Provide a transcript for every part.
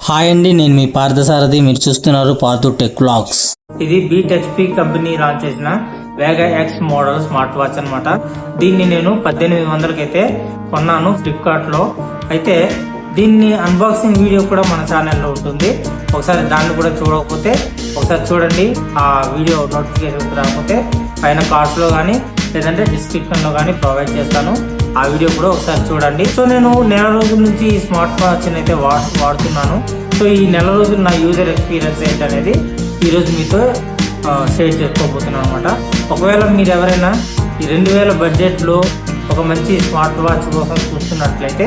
Hi అండి, నేను మీ పార్థసారథి. మీరు చూస్తున్నారు పార్థు టెక్ వ్లాగ్స్. ఇది బీట్ హెచ్పి కంపెనీ లాంచ్ చేసిన వేగా ఎక్స్ మోడల్ స్మార్ట్ వాచ్ అనమాట. దీన్ని నేను 1800కి అయితే కొన్నాను ఫ్లిప్కార్ట్ లో. అయితే దీన్ని అన్బాక్సింగ్ వీడియో కూడా మన ఛానల్లో ఉంటుంది. ఒకసారి దాన్ని కూడా చూడకపోతే ఒకసారి చూడండి. ఆ వీడియో నోటిఫికేషన్ రాకపోతే పైన కార్డ్స్ లో కానీ లేదంటే డిస్క్రిప్షన్ లో కానీ ప్రొవైడ్ చేస్తాను. ఆ వీడియో కూడా ఒకసారి చూడండి. సో నేను నెల రోజుల నుంచి ఈ స్మార్ట్ వాచ్ అయితే వాడుతున్నాను. సో ఈ నెల రోజులు నా యూజర్ ఎక్స్పీరియన్స్ ఏంటనేది ఈరోజు మీతో షేర్ చేసుకోబోతున్నాను అనమాట. ఒకవేళ మీరు ఎవరైనా ఈ 2000 బడ్జెట్లో ఒక మంచి స్మార్ట్ వాచ్ కోసం చూస్తున్నట్లయితే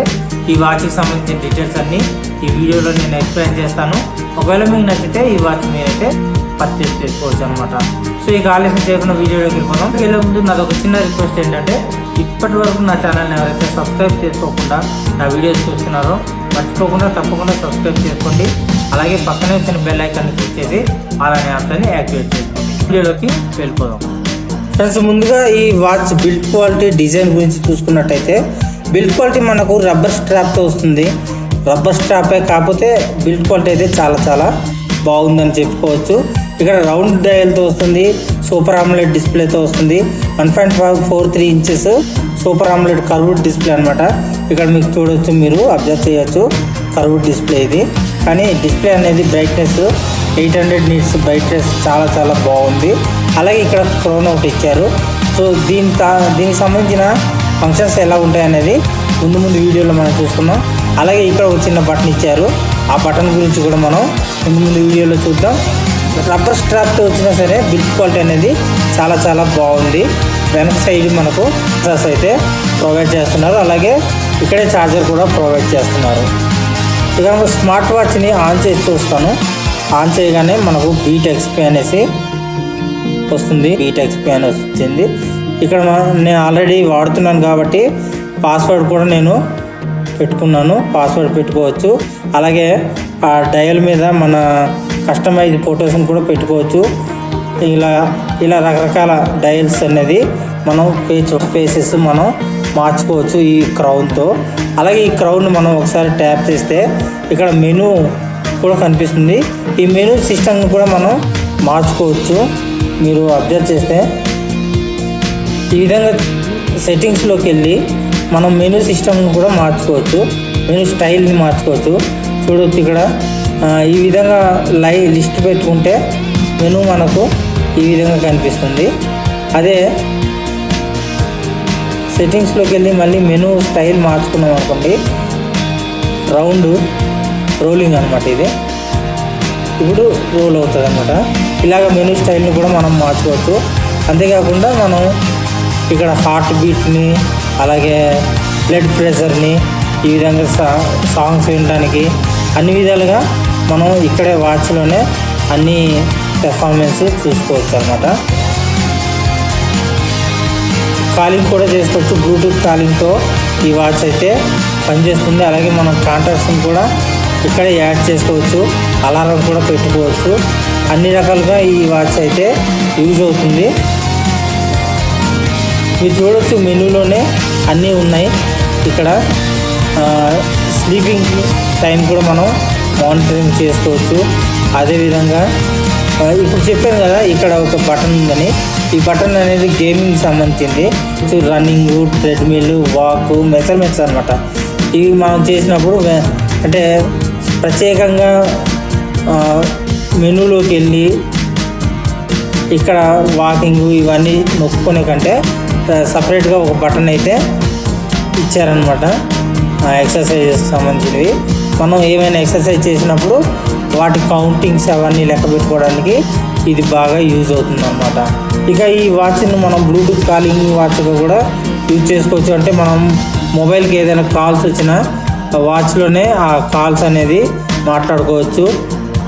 ఈ వాచ్కి సంబంధించిన డీటెయిల్స్ అన్నీ ఈ వీడియోలో నేను ఎక్స్ప్లెయిన్ చేస్తాను. ఒకవేళ మీకు నచ్చితే ఈ వాచ్ మీరైతే పర్చేస్ చేసుకోవచ్చు అనమాట. సో ఈ ఆలస్యం చేయకుండా వీడియోలోకి వెళ్ళిపోదాం. వెళ్ళే ముందు నాది ఒక చిన్న రిక్వెస్ట్ ఏంటంటే, ఇప్పటి వరకు నా ఛానల్ని ఎవరైతే సబ్స్క్రైబ్ చేసుకోకుండా నా వీడియోస్ చూస్తున్నారో మర్చిపోకుండా తప్పకుండా సబ్స్క్రైబ్ చేసుకోండి. అలాగే పక్కనే వచ్చిన బెల్ ఐకాన్ని క్లిక్ చేసి అలానే ఆప్షన్ని యాక్టివేట్ చేసుకోండి. వీడియోలోకి వెళ్ళిపోదాం. ఫ్రెండ్స్, ముందుగా ఈ వాచ్ బిల్డ్ క్వాలిటీ డిజైన్ గురించి చూసుకున్నట్టయితే, బిల్డ్ క్వాలిటీ మనకు రబ్బర్ స్ట్రాప్తో వస్తుంది. రబ్బర్ స్ట్రాపే కాకపోతే బిల్డ్ క్వాలిటీ అయితే చాలా బాగుందని చెప్పుకోవచ్చు. ఇక్కడ రౌండ్ డయల్తో వస్తుంది, సూపర్ ఆమ్లెట్ డిస్ప్లేతో వస్తుంది. 1.43 inches super omelette curved display అనమాట. ఇక్కడ మీకు చూడవచ్చు, మీరు అబ్జర్వ్ చేయొచ్చు కర్వ్డ్ డిస్ప్లే ఇది. కానీ డిస్ప్లే అనేది బ్రైట్నెస్ 800 నిట్స్ బ్రైట్నెస్ చాలా బాగుంది. అలాగే ఇక్కడ క్రోన్ ఒకటి ఇచ్చారు. సో దీనికి సంబంధించిన ఫంక్షన్స్ ఎలా ఉంటాయనేది ముందు వీడియోలో మనం చూసుకున్నాం. అలాగే ఇక్కడ ఒక చిన్న బటన్ ఇచ్చారు. ఆ బటన్ గురించి కూడా మనం ముందు వీడియోలో చూద్దాం. రబ్బర్ స్ట్రాప్తో వచ్చినా సరే బిల్డ్ క్వాలిటీ అనేది చాలా బాగుంది. వెనక సైడ్ మనకు చార్జర్స్ అయితే ప్రొవైడ్ చేస్తున్నారు. అలాగే ఇక్కడే ఛార్జర్ కూడా ప్రొవైడ్ చేస్తున్నారు. ఇక స్మార్ట్ వాచ్ని ఆన్ చేసి చూస్తాను. ఆన్ చేయగానే మనకు బీట్ ఎక్స్పీ అనేసి వస్తుంది. బీట్ ఎక్స్పీ అని వచ్చింది. ఇక్కడ నేను ఆల్రెడీ వాడుతున్నాను కాబట్టి పాస్వర్డ్ కూడా నేను పెట్టుకున్నాను. పాస్వర్డ్ పెట్టుకోవచ్చు. అలాగే ఆ డయల్ మీద మన కస్టమైజ్ ఫొటోస్ని కూడా పెట్టుకోవచ్చు. ఇలా రకరకాల డయల్స్ అనేది మనం ఫేసెస్ మనం మార్చుకోవచ్చు ఈ క్రౌన్తో. అలాగే ఈ క్రౌన్ మనం ఒకసారి ట్యాప్ చేస్తే ఇక్కడ మెనూ కూడా కనిపిస్తుంది. ఈ మెనూ సిస్టమ్ని కూడా మనం మార్చుకోవచ్చు. మీరు అబ్జర్వ్ చేస్తే ఈ విధంగా సెట్టింగ్స్లోకి వెళ్ళి మనం మెనూ సిస్టమ్ని కూడా మార్చుకోవచ్చు. మెనూ స్టైల్ని మార్చుకోవచ్చు. చూడవచ్చు, ఇక్కడ ఈ విధంగా లిస్ట్ పెట్టుకుంటే మెనూ మనకు ఈ విధంగా కనిపిస్తుంది. అదే సెట్టింగ్స్లోకి వెళ్ళి మళ్ళీ మెనూ స్టైల్ మార్చుకున్నాం అనుకోండి, రోలింగ్ అనమాట. ఇది ఇప్పుడు రోల్ అవుతుంది అనమాట. ఇలాగ మెనూ స్టైల్ని కూడా మనం మార్చుకోవచ్చు. అంతేకాకుండా మనం ఇక్కడ హార్ట్ బీట్ని, అలాగే బ్లడ్ ప్రెషర్ని, ఈ విధంగా సాంగ్స్ వినడానికి అన్ని విధాలుగా మనం ఇక్కడే వాచ్లోనే అన్ని పెర్ఫార్మెన్స్ చూసుకోవచ్చు అనమాట. కాలింగ్ కూడా చేసుకోవచ్చు. బ్లూటూత్ కాలింగ్తో ఈ వాచ్ అయితే పనిచేస్తుంది. అలాగే మనం కాంటాక్ట్స్ని కూడా ఇక్కడే యాడ్ చేసుకోవచ్చు. అలారం కూడా పెట్టుకోవచ్చు. అన్ని రకాలుగా ఈ వాచ్ అయితే యూజ్ అవుతుంది. మీరు చూడవచ్చు, మెనూలోనే అన్నీ ఉన్నాయి. ఇక్కడ స్లీపింగ్ టైం కూడా మనం మానిటరింగ్ చేసుకోవచ్చు. అదేవిధంగా ఇప్పుడు చెప్పాను కదా, ఇక్కడ ఒక బటన్ ఉందని. ఈ బటన్ అనేది గేమింగ్ సంబంధించింది. రన్నింగ్, ట్రెడ్మిల్, వాక్, మెజర్మెంట్స్ అనమాట. ఇవి మనం చేసినప్పుడు అంటే ప్రత్యేకంగా మెనూలోకి వెళ్ళి ఇక్కడ వాకింగ్ ఇవన్నీ నొక్కునే కంటే సపరేట్గా ఒక బటన్ అయితే ఇచ్చారనమాట. ఎక్సర్సైజెస్ సంబంధించినవి మనం ఏమైనా ఎక్సర్సైజ్ చేసినప్పుడు వాటి కౌంటింగ్స్ అవన్నీ లెక్క పెట్టుకోవడానికి ఇది బాగా యూజ్ అవుతుంది అనమాట. ఇక ఈ వాచ్ని మనం బ్లూటూత్ కాలింగ్ వాచ్గా కూడా యూజ్ చేసుకోవచ్చు. అంటే మనం మొబైల్కి ఏదైనా కాల్స్ వచ్చినా వాచ్లోనే ఆ కాల్స్ అనేది మాట్లాడుకోవచ్చు.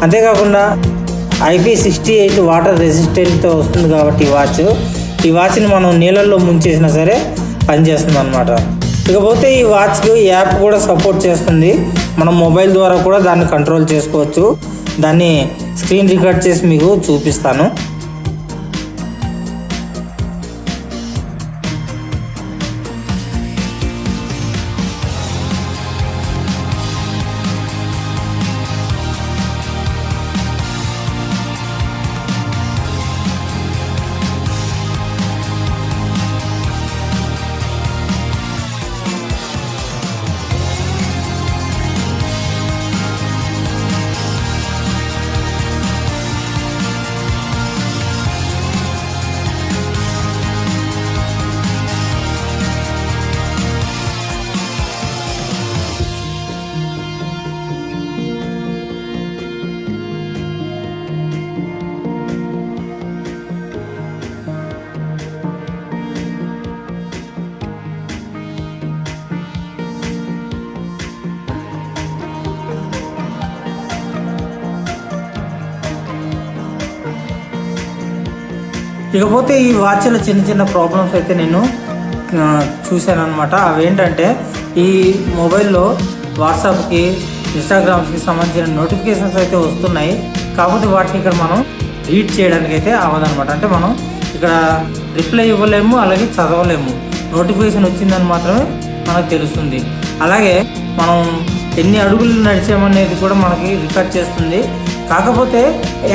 అంతేకాకుండా IP68 వాటర్ రెసిస్టెంట్తో వస్తుంది కాబట్టి ఈ వాచ్ని మనం నీళ్ళల్లో ముంచేసినా సరే పనిచేస్తుంది అనమాట. ఇకపోతే ఈ వాచ్కి యాప్ కూడా సపోర్ట్ చేస్తుంది. మనం మొబైల్ ద్వారా కూడా దాన్ని కంట్రోల్ చేసుకోవచ్చు. దాన్ని స్క్రీన్ రికార్డ్ చేసి మీకు చూపిస్తాను. ఇకపోతే ఈ వాచ్లో చిన్న చిన్న ప్రాబ్లమ్స్ అయితే నేను చూశాను అనమాట. అవి ఏంటంటే ఈ మొబైల్లో వాట్సాప్కి, ఇన్స్టాగ్రామ్స్కి సంబంధించిన నోటిఫికేషన్స్ అయితే వస్తున్నాయి. కాకపోతే వాటిని ఇక్కడ మనం రీడ్ చేయడానికి అయితే అవ్వదన్నమాట. అంటే మనం ఇక్కడ రిప్లై ఇవ్వలేము, అలాగే చదవలేము. నోటిఫికేషన్ వచ్చిందని మాత్రమే మనకు తెలుస్తుంది. అలాగే మనం ఎన్ని అడుగులు నడిచామనేది కూడా మనకి రికార్డ్ చేస్తుంది. కాకపోతే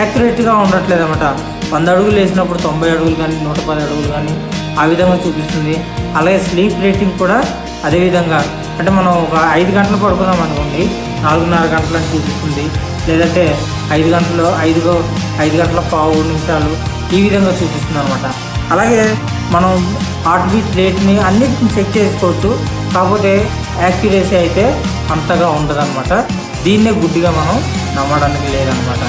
యాక్యురేట్గా ఉండట్లేదు అనమాట. 100 అడుగులు వేసినప్పుడు 90 అడుగులు కానీ 110 అడుగులు కానీ ఆ విధంగా చూపిస్తుంది. అలాగే స్లీప్ రేటింగ్ కూడా అదేవిధంగా, అంటే మనం ఒక 5 గంటలు పడుకున్నాం అనుకోండి, 4.5 గంటలని చూపిస్తుంది. లేదంటే 5 గంటలు 5 గంటల 15 నిమిషాలు ఈ విధంగా చూపిస్తుంది అనమాట. అలాగే మనం హార్ట్ బీట్ రేట్ని అన్నిటిని చెక్ చేసుకోవచ్చు. కాకపోతే యాక్యురసీ అయితే అంతగా ఉండదు అనమాట. దీన్నే గుడ్డిగా మనం నమ్మడానికి లేదనమాట.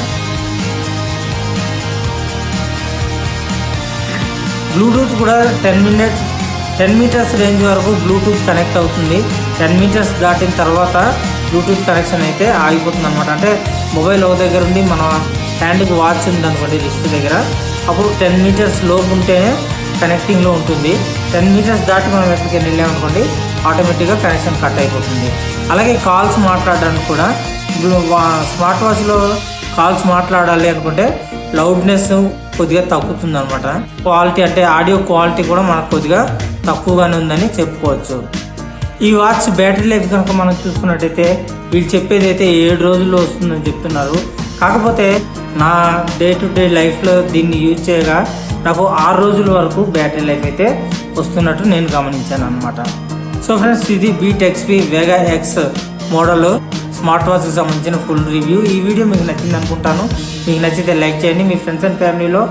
బ్లూటూత్ కూడా 10 మీటర్స్ రేంజ్ వరకు బ్లూటూత్ కనెక్ట్ అవుతుంది. 10 మీటర్స్ దాటిన తర్వాత బ్లూటూత్ కనెక్షన్ అయితే ఆగిపోతుంది అనమాట. అంటే మొబైల్ ఒక దగ్గర ఉండి మన హ్యాండ్కి వాచ్ ఉంది అనుకోండి రిస్ట్ దగ్గర, అప్పుడు 10 మీటర్స్ లోపు ఉంటేనే కనెక్టింగ్లో ఉంటుంది. 10 మీటర్స్ దాటి మనం ఎక్కడికి వెళ్ళామనుకోండి ఆటోమేటిక్గా కనెక్షన్ కట్ అయిపోతుంది. అలాగే కాల్స్ మాట్లాడడానికి కూడా స్మార్ట్ వాచ్లో కాల్స్ మాట్లాడాలి అనుకుంటే లౌడ్నెస్ కొద్దిగా తగ్గుతుంది అనమాట. క్వాలిటీ అంటే ఆడియో క్వాలిటీ కూడా మనకు కొద్దిగా తక్కువగానే ఉందని చెప్పుకోవచ్చు. ఈ వాచ్ బ్యాటరీ లైఫ్ కనుక మనం చూసుకున్నట్టయితే వీళ్ళు చెప్పేది అయితే 7 రోజుల్లో వస్తుందని చెప్తున్నారు. కాకపోతే నా డే టు డే లైఫ్లో దీన్ని యూజ్ చేయగా నాకు 6 రోజుల వరకు బ్యాటరీ లైఫ్ అయితే వస్తున్నట్టు నేను గమనించాను అనమాట. సో ఫ్రెండ్స్, ఇది బీట్ ఎక్స్పీ వేగా ఎక్స్ మోడల్ స్మార్ట్ వాచ్కి సంబంధించిన ఫుల్ రివ్యూ. ఈ వీడియో మీకు నచ్చింది అనుకుంటాను. మీకు నచ్చితే లైక్ చేయండి. మీ ఫ్రెండ్స్ అండ్ ఫ్యామిలీలో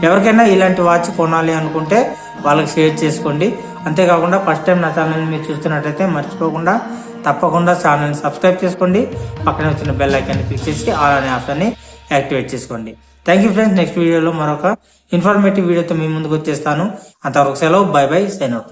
ఎవరికైనా ఇలాంటి వాచ్ కొనాలి అనుకుంటే వాళ్ళకి షేర్ చేసుకోండి. అంతేకాకుండా ఫస్ట్ టైం నా ఛానల్ని మీరు చూస్తున్నట్టయితే మర్చిపోకుండా తప్పకుండా ఛానల్ని సబ్స్క్రైబ్ చేసుకోండి. పక్కన వచ్చిన బెల్ ఐకాన్ని క్లిక్ చేసి ఆల్ అనే ఆప్షన్ని యాక్టివేట్ చేసుకోండి. Thank you friends. నెక్స్ట్ వీడియోలో మరొక ఇన్ఫర్మేటివ్ వీడియోతో మీ ముందుకు వచ్చేస్తాను. అంతవరకు సెలవు. Bye bye. Sign out now.